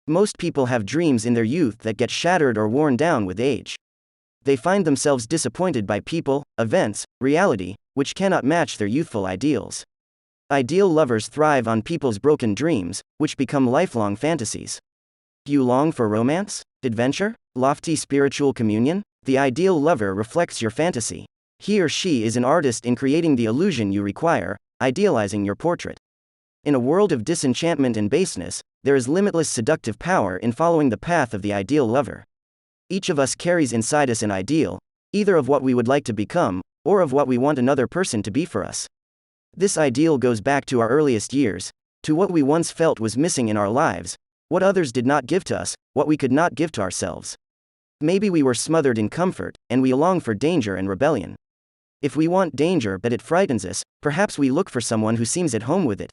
Most people have dreams in their youth that get shattered or worn down with age. They find themselves disappointed by people, events, reality, which cannot match their youthful ideals. Ideal lovers thrive on people's broken dreams, which become lifelong fantasies. Do you long for romance, adventure, lofty spiritual communion? The ideal lover reflects your fantasy. He or she is an artist in creating the illusion you require, idealizing your portrait. In a world of disenchantment and baseness, there is limitless seductive power in following the path of the ideal lover. Each of us carries inside us an ideal, either of what we would like to become, or of what we want another person to be for us. This ideal goes back to our earliest years, to what we once felt was missing in our lives, what others did not give to us, what we could not give to ourselves. Maybe we were smothered in comfort, and we long for danger and rebellion. If we want danger but it frightens us, perhaps we look for someone who seems at home with it.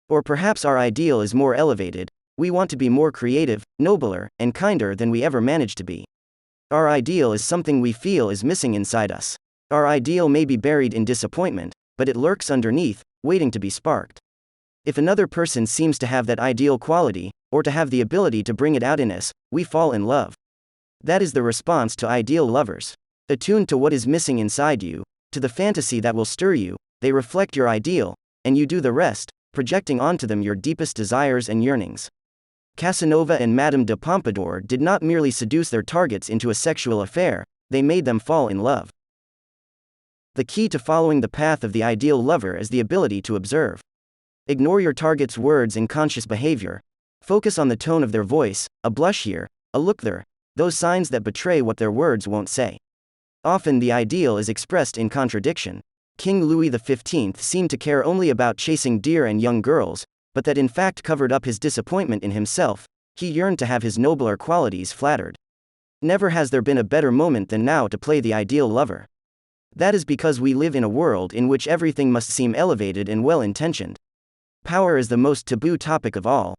Or perhaps our ideal is more elevated, we want to be more creative, nobler, and kinder than we ever managed to be. Our ideal is something we feel is missing inside us. Our ideal may be buried in disappointment, but it lurks underneath, waiting to be sparked. If another person seems to have that ideal quality, or to have the ability to bring it out in us, we fall in love. That is the response to ideal lovers. Attuned to what is missing inside you, to the fantasy that will stir you, they reflect your ideal, and you do the rest, projecting onto them your deepest desires and yearnings. Casanova and Madame de Pompadour did not merely seduce their targets into a sexual affair, they made them fall in love. The key to following the path of the ideal lover is the ability to observe. Ignore your target's words and conscious behavior. Focus on the tone of their voice, a blush here, a look there, those signs that betray what their words won't say. Often the ideal is expressed in contradiction. King Louis XV seemed to care only about chasing deer and young girls, but that in fact covered up his disappointment in himself. He yearned to have his nobler qualities flattered. Never has there been a better moment than now to play the ideal lover. That is because we live in a world in which everything must seem elevated and well-intentioned. Power is the most taboo topic of all.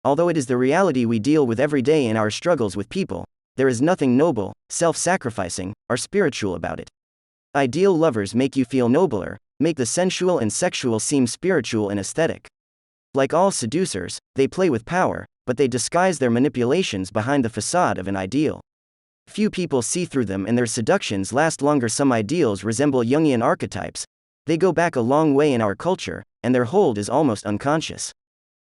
Although it is the reality we deal with every day in our struggles with people, there is nothing noble, self-sacrificing, or spiritual about it. Ideal lovers make you feel nobler, make the sensual and sexual seem spiritual and aesthetic. Like all seducers, they play with power, but they disguise their manipulations behind the facade of an ideal. Few people see through them and their seductions last longer. Some ideals resemble Jungian archetypes. They go back a long way in our culture, and their hold is almost unconscious.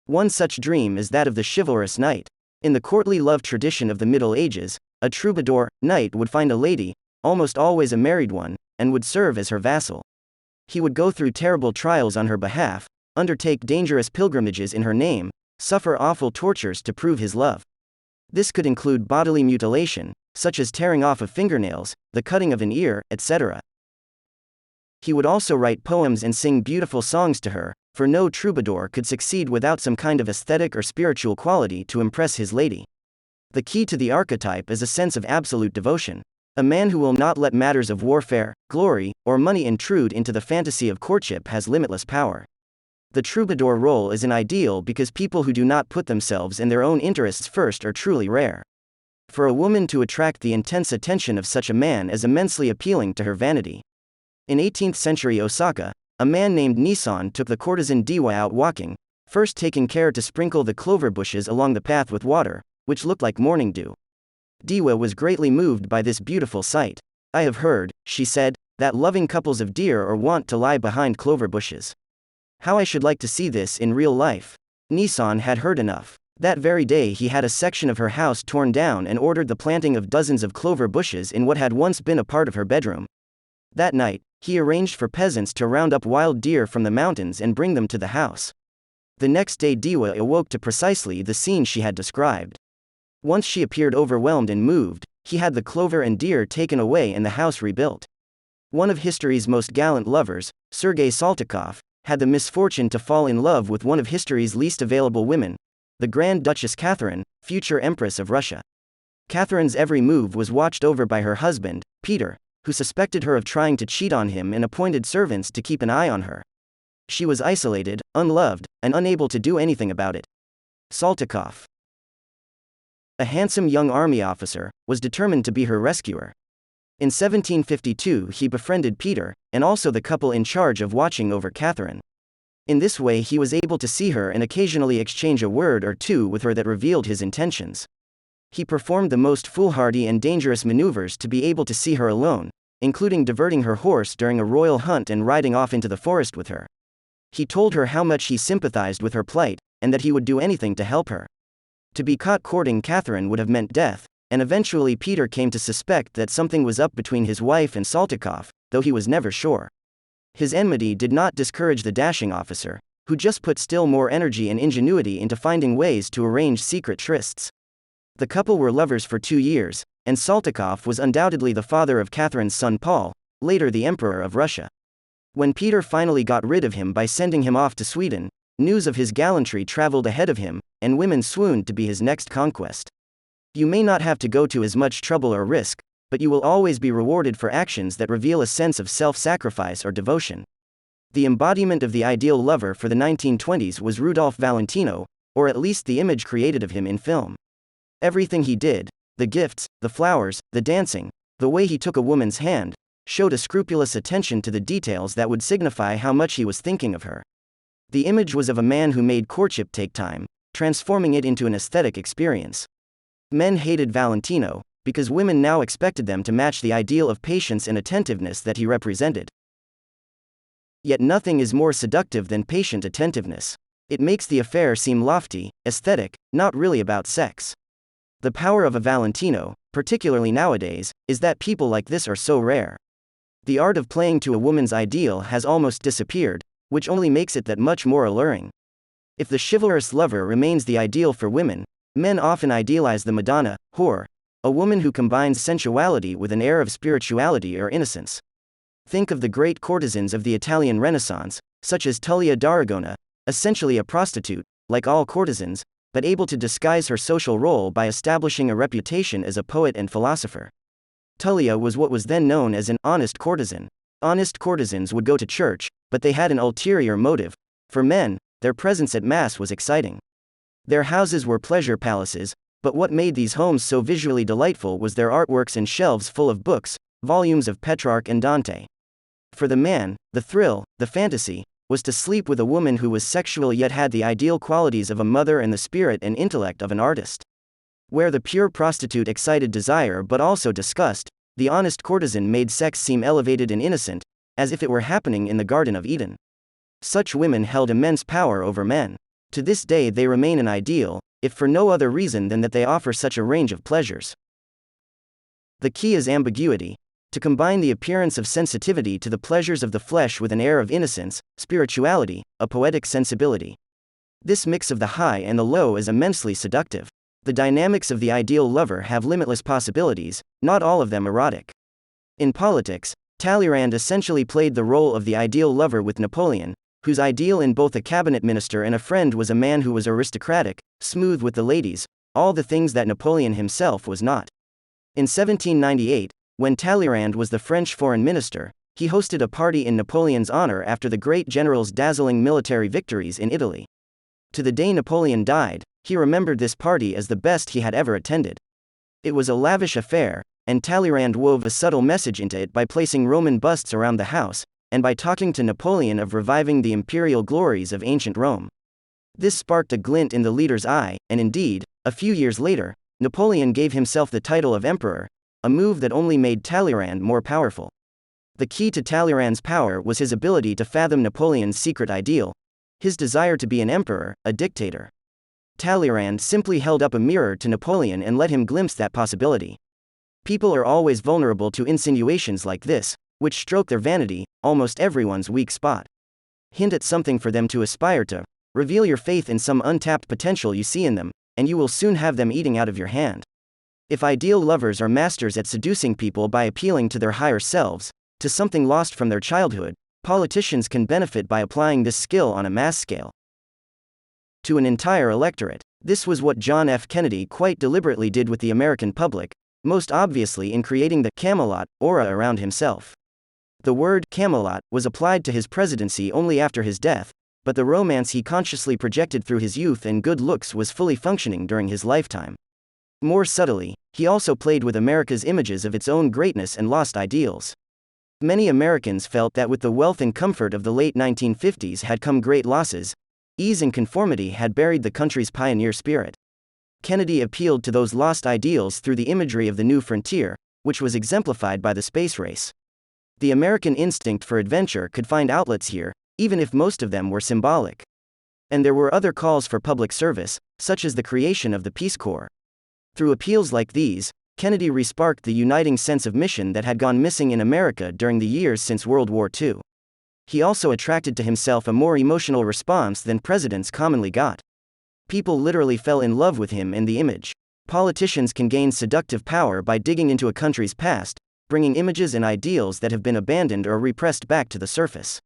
One such dream is that of the chivalrous knight. In the courtly love tradition of the Middle Ages, a troubadour, knight would find a lady, almost always a married one, and would serve as her vassal. He would go through terrible trials on her behalf, undertake dangerous pilgrimages in her name, suffer awful tortures to prove his love. This could include bodily mutilation, such as tearing off of fingernails, the cutting of an ear, etc. He would also write poems and sing beautiful songs to her, for no troubadour could succeed without some kind of aesthetic or spiritual quality to impress his lady. The key to the archetype is a sense of absolute devotion. A man who will not let matters of warfare, glory, or money intrude into the fantasy of courtship has limitless power. The troubadour role is an ideal because people who do not put themselves and their own interests first are truly rare. For a woman to attract the intense attention of such a man is immensely appealing to her vanity. In 18th century Osaka, a man named Nisan took the courtesan Diwa out walking, first taking care to sprinkle the clover bushes along the path with water, which looked like morning dew. Diwa was greatly moved by this beautiful sight. "I have heard," she said, "that loving couples of deer are wont to lie behind clover bushes. How I should like to see this in real life." Nisan had heard enough. That very day he had a section of her house torn down and ordered the planting of dozens of clover bushes in what had once been a part of her bedroom. That night, he arranged for peasants to round up wild deer from the mountains and bring them to the house. The next day Diwa awoke to precisely the scene she had described. Once she appeared overwhelmed and moved, he had the clover and deer taken away and the house rebuilt. One of history's most gallant lovers, Sergei Saltykov, had the misfortune to fall in love with one of history's least available women, the Grand Duchess Catherine, future Empress of Russia. Catherine's every move was watched over by her husband, Peter, who suspected her of trying to cheat on him and appointed servants to keep an eye on her. She was isolated, unloved, and unable to do anything about it. Saltykov, a handsome young army officer, was determined to be her rescuer. In 1752 he befriended Peter, and also the couple in charge of watching over Catherine. In this way, he was able to see her and occasionally exchange a word or two with her that revealed his intentions. He performed the most foolhardy and dangerous maneuvers to be able to see her alone, including diverting her horse during a royal hunt and riding off into the forest with her. He told her how much he sympathized with her plight, and that he would do anything to help her. To be caught courting Catherine would have meant death, and eventually Peter came to suspect that something was up between his wife and Saltykov, though he was never sure. His enmity did not discourage the dashing officer, who just put still more energy and ingenuity into finding ways to arrange secret trysts. The couple were lovers for 2 years, and Saltykov was undoubtedly the father of Catherine's son Paul, later the Emperor of Russia. When Peter finally got rid of him by sending him off to Sweden, news of his gallantry traveled ahead of him, and women swooned to be his next conquest. You may not have to go to as much trouble or risk, but you will always be rewarded for actions that reveal a sense of self-sacrifice or devotion. The embodiment of the ideal lover for the 1920s was Rudolph Valentino, or at least the image created of him in film. Everything he did, the gifts, the flowers, the dancing, the way he took a woman's hand, showed a scrupulous attention to the details that would signify how much he was thinking of her. The image was of a man who made courtship take time, transforming it into an aesthetic experience. Men hated Valentino, because women now expected them to match the ideal of patience and attentiveness that he represented. Yet nothing is more seductive than patient attentiveness. It makes the affair seem lofty, aesthetic, not really about sex. The power of a Valentino, particularly nowadays, is that people like this are so rare. The art of playing to a woman's ideal has almost disappeared, which only makes it that much more alluring. If the chivalrous lover remains the ideal for women, men often idealize the Madonna, whore, a woman who combines sensuality with an air of spirituality or innocence. Think of the great courtesans of the Italian Renaissance, such as Tullia d'Aragona, essentially a prostitute, like all courtesans, but able to disguise her social role by establishing a reputation as a poet and philosopher. Tullia was what was then known as an honest courtesan. Honest courtesans would go to church, but they had an ulterior motive. For men, their presence at Mass was exciting. Their houses were pleasure palaces, but what made these homes so visually delightful was their artworks and shelves full of books, volumes of Petrarch and Dante. For the man, the thrill, the fantasy, was to sleep with a woman who was sexual yet had the ideal qualities of a mother and the spirit and intellect of an artist. Where the pure prostitute excited desire but also disgust, the honest courtesan made sex seem elevated and innocent, as if it were happening in the Garden of Eden. Such women held immense power over men. To this day they remain an ideal, if for no other reason than that they offer such a range of pleasures. The key is ambiguity. To combine the appearance of sensitivity to the pleasures of the flesh with an air of innocence, spirituality, a poetic sensibility. This mix of the high and the low is immensely seductive. The dynamics of the ideal lover have limitless possibilities, not all of them erotic. In politics, Talleyrand essentially played the role of the ideal lover with Napoleon, whose ideal in both a cabinet minister and a friend was a man who was aristocratic, smooth with the ladies, all the things that Napoleon himself was not. In 1798, when Talleyrand was the French foreign minister, he hosted a party in Napoleon's honor after the great general's dazzling military victories in Italy. To the day Napoleon died, he remembered this party as the best he had ever attended. It was a lavish affair, and Talleyrand wove a subtle message into it by placing Roman busts around the house, and by talking to Napoleon of reviving the imperial glories of ancient Rome. This sparked a glint in the leader's eye, and indeed, a few years later, Napoleon gave himself the title of emperor, a move that only made Talleyrand more powerful. The key to Talleyrand's power was his ability to fathom Napoleon's secret ideal, his desire to be an emperor, a dictator. Talleyrand simply held up a mirror to Napoleon and let him glimpse that possibility. People are always vulnerable to insinuations like this, which stroke their vanity, almost everyone's weak spot. Hint at something for them to aspire to, reveal your faith in some untapped potential you see in them, and you will soon have them eating out of your hand. If ideal lovers are masters at seducing people by appealing to their higher selves, to something lost from their childhood, politicians can benefit by applying this skill on a mass scale. To an entire electorate. This was what John F. Kennedy quite deliberately did with the American public, most obviously in creating the Camelot aura around himself. The word Camelot was applied to his presidency only after his death, but the romance he consciously projected through his youth and good looks was fully functioning during his lifetime. More subtly, he also played with America's images of its own greatness and lost ideals. Many Americans felt that with the wealth and comfort of the late 1950s had come great losses. Ease and conformity had buried the country's pioneer spirit. Kennedy appealed to those lost ideals through the imagery of the new frontier, which was exemplified by the space race. The American instinct for adventure could find outlets here, even if most of them were symbolic. And there were other calls for public service, such as the creation of the Peace Corps. Through appeals like these, Kennedy resparked the uniting sense of mission that had gone missing in America during the years since World War II. He also attracted to himself a more emotional response than presidents commonly got. People literally fell in love with him and the image. Politicians can gain seductive power by digging into a country's past, bringing images and ideals that have been abandoned or repressed back to the surface.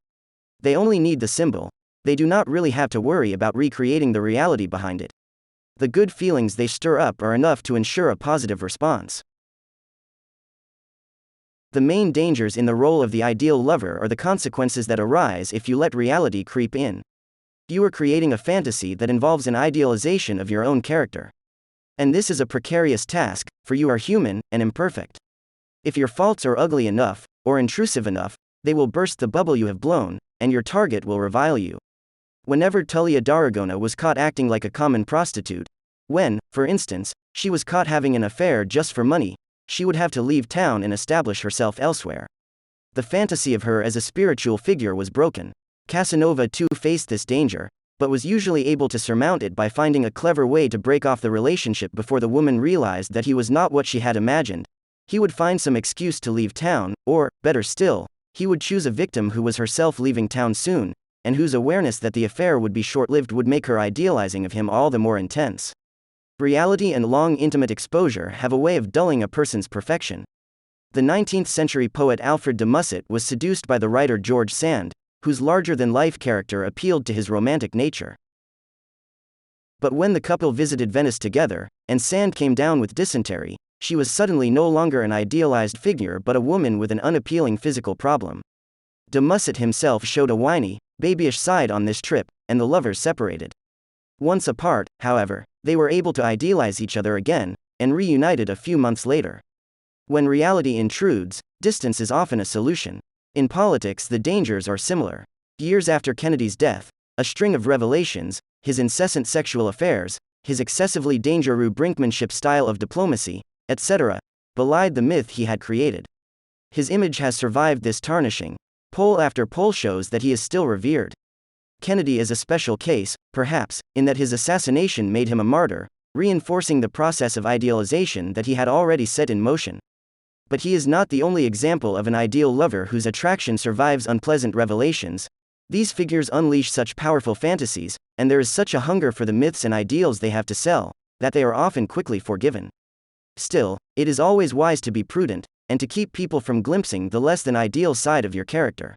They only need the symbol. They do not really have to worry about recreating the reality behind it. The good feelings they stir up are enough to ensure a positive response. The main dangers in the role of the ideal lover are the consequences that arise if you let reality creep in. You are creating a fantasy that involves an idealization of your own character. And this is a precarious task, for you are human and imperfect. If your faults are ugly enough, or intrusive enough, they will burst the bubble you have blown, and your target will revile you. Whenever Tullia d'Aragona was caught acting like a common prostitute, when, for instance, she was caught having an affair just for money, she would have to leave town and establish herself elsewhere. The fantasy of her as a spiritual figure was broken. Casanova too faced this danger, but was usually able to surmount it by finding a clever way to break off the relationship before the woman realized that he was not what she had imagined. He would find some excuse to leave town, or, better still, he would choose a victim who was herself leaving town soon, and whose awareness that the affair would be short-lived would make her idealizing of him all the more intense. Reality and long intimate exposure have a way of dulling a person's perfection. The 19th century poet Alfred de Musset was seduced by the writer George Sand, whose larger-than-life character appealed to his romantic nature. But when the couple visited Venice together, and Sand came down with dysentery, she was suddenly no longer an idealized figure but a woman with an unappealing physical problem. De Musset himself showed a whiny, babyish side on this trip, and the lovers separated. Once apart, however, they were able to idealize each other again, and reunited a few months later. When reality intrudes, distance is often a solution. In politics, the dangers are similar. Years after Kennedy's death, a string of revelations, his incessant sexual affairs, his excessively dangerous brinkmanship style of diplomacy, etc., belied the myth he had created. His image has survived this tarnishing. Poll after poll shows that he is still revered. Kennedy is a special case, perhaps, in that his assassination made him a martyr, reinforcing the process of idealization that he had already set in motion. But he is not the only example of an ideal lover whose attraction survives unpleasant revelations. These figures unleash such powerful fantasies, and there is such a hunger for the myths and ideals they have to sell, that they are often quickly forgiven. Still, it is always wise to be prudent, and to keep people from glimpsing the less than ideal side of your character.